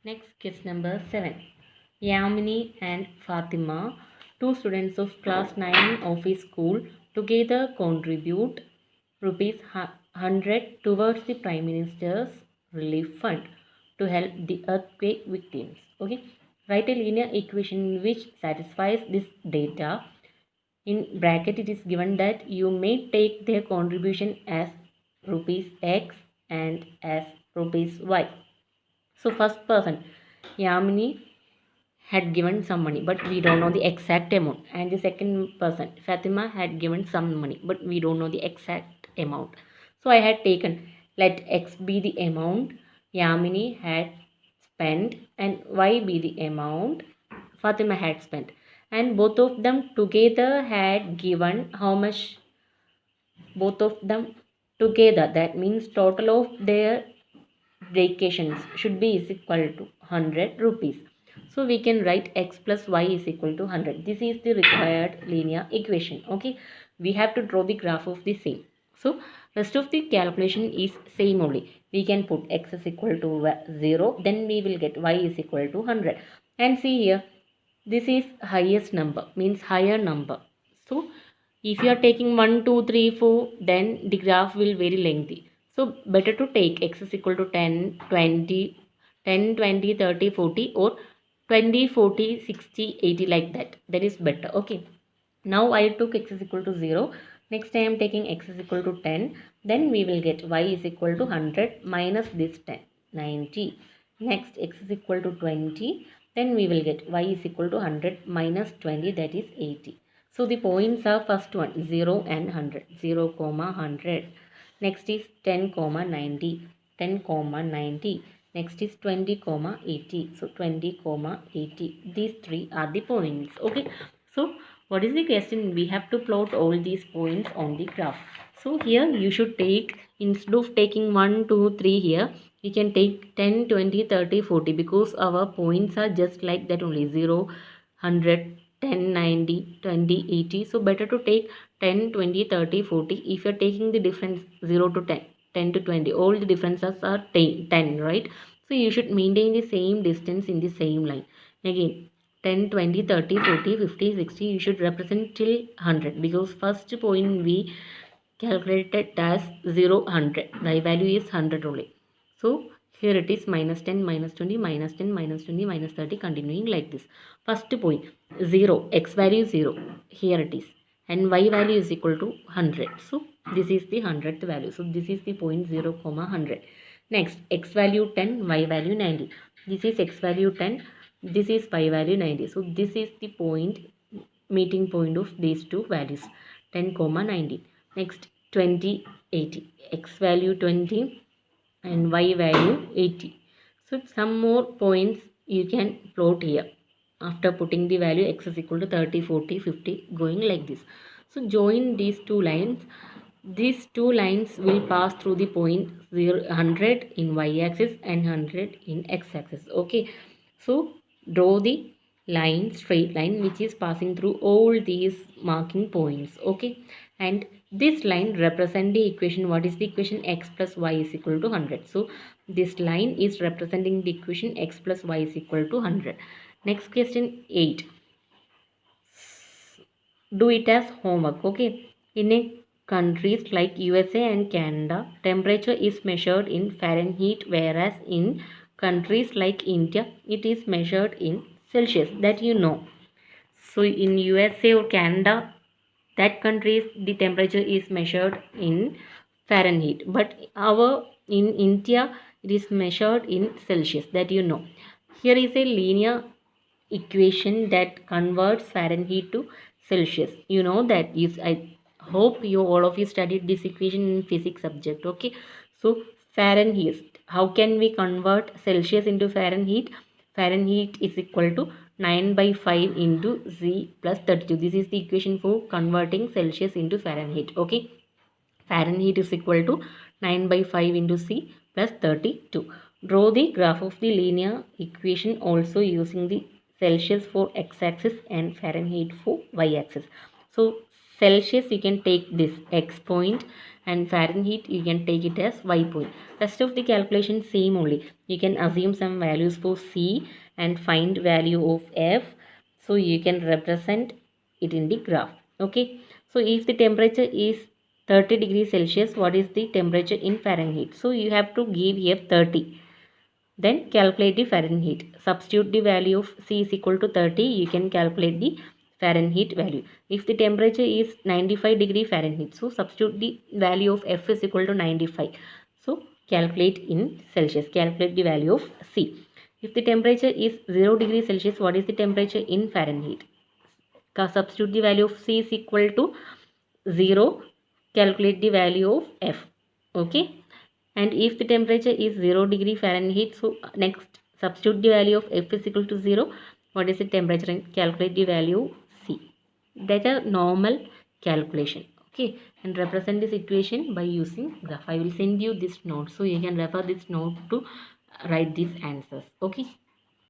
Next, case number 7. Yamini and Fatima, two students of class 9 of a school, together contribute rupees 100 towards the Prime Minister's Relief Fund to help the earthquake victims. Okay, write a linear equation which satisfies this data. In bracket, it is given that you may take their contribution as rupees X and as rupees Y. So first person, Yamini, had given some money, but we don't know the exact amount. And the second person, Fatima, had given some money, but we don't know the exact amount. So I had taken, let X be the amount Yamini had spent and Y be the amount Fatima had spent. And both of them together had given how much? Both of them together. That means total of their vacations should be is equal to 100 rupees. So we can write x plus y is equal to 100. This is the required linear equation. Okay, we have to draw the graph of the same. So rest of the calculation is same only. We can put x is equal to 0, then we will get y is equal to 100. And see here, this is highest number, means higher number. So if you are taking 1, 2, 3, 4, then the graph will very lengthy. So better to take x is equal to 10, 20, 10, 20, 30, 40 or 20, 40, 60, 80 like that. That is better. Okay. Now I took x is equal to 0. Next I am taking x is equal to 10. Then we will get y is equal to 100 minus this 10, 90. Next x is equal to 20. Then we will get y is equal to 100 minus 20, that is 80. So the points are first one 0 and 100. 0, 100. Next is 10, 90. 10, 90. Next is 20, 80. So 20, 80. These three are the points. Okay. So what is the question? We have to plot all these points on the graph. So here you should take, instead of taking 1, 2, 3 here, you can take 10, 20, 30, 40 because our points are just like that only 0, 100, 10, 90, 20, 80. So better to take 10, 20, 30, 40. If you are taking the difference 0 to 10, 10 to 20, all the differences are 10, right? So you should maintain the same distance in the same line. Again, 10, 20, 30, 40, 50, 60, you should represent till 100 because first point we calculated as 0, 100. Y value is 100 only. So here it is minus 10, minus 20, minus 10, minus 20, minus 30, continuing like this. First point 0, x value 0. Here it is. And y value is equal to 100. So this is the 100th value. So this is the point 0, 100. Next, x value 10, y value 90. This is x value 10. This is y value 90. So this is the point, meeting point of these two values 10, 90. Next 20, 80. X value 20 and y value 80. So some more points you can plot here. After putting the value x is equal to 30, 40, 50 going like this. So join these two lines. These two lines will pass through the point 0, 100 in y-axis and 100 in x-axis. Okay. So draw the line, straight line which is passing through all these marking points. Okay. And this line represent the equation. What is the equation? X plus y is equal to 100. So this line is representing the equation x plus y is equal to 100. Next question 8. Do it as homework. Okay. In a countries like USA and Canada, temperature is measured in Fahrenheit, whereas in countries like India, it is measured in Celsius. That you know. So in USA or Canada, that countries the temperature is measured in Fahrenheit, but our in India it is measured in Celsius, that you know. Here is a linear equation that converts Fahrenheit to Celsius. You know that. I hope you all of you studied this equation in physics subject. Okay, so Fahrenheit, how can we convert Celsius into Fahrenheit? Fahrenheit is equal to 9 by 5 into Z plus 32. This is the equation for converting Celsius into Fahrenheit. Okay, Fahrenheit is equal to 9 by 5 into C plus 32. Draw the graph of the linear equation also using the Celsius for x-axis and Fahrenheit for y-axis. So Celsius you can take this x point, and Fahrenheit you can take it as y point. Rest of the calculation same only. You can assume some values for C and find value of F. So you can represent it in the graph. Okay. So if the temperature is 30 degrees Celsius, what is the temperature in Fahrenheit? So you have to give here 30. Then calculate the Fahrenheit. Substitute the value of C is equal to 30. You can calculate the Fahrenheit value. If the temperature is 95 degree Fahrenheit, so substitute the value of F is equal to 95. So calculate in Celsius. Calculate the value of C. If the temperature is 0 degree Celsius, what is the temperature in Fahrenheit? Substitute the value of C is equal to 0. Calculate the value of F. Okay. And if the temperature is 0 degree Fahrenheit, so next substitute the value of F is equal to 0. What is the temperature, and calculate the value C. That is a normal calculation. Okay, and represent this equation by using graph. I will send you this note, so you can refer this note to write these answers. Okay.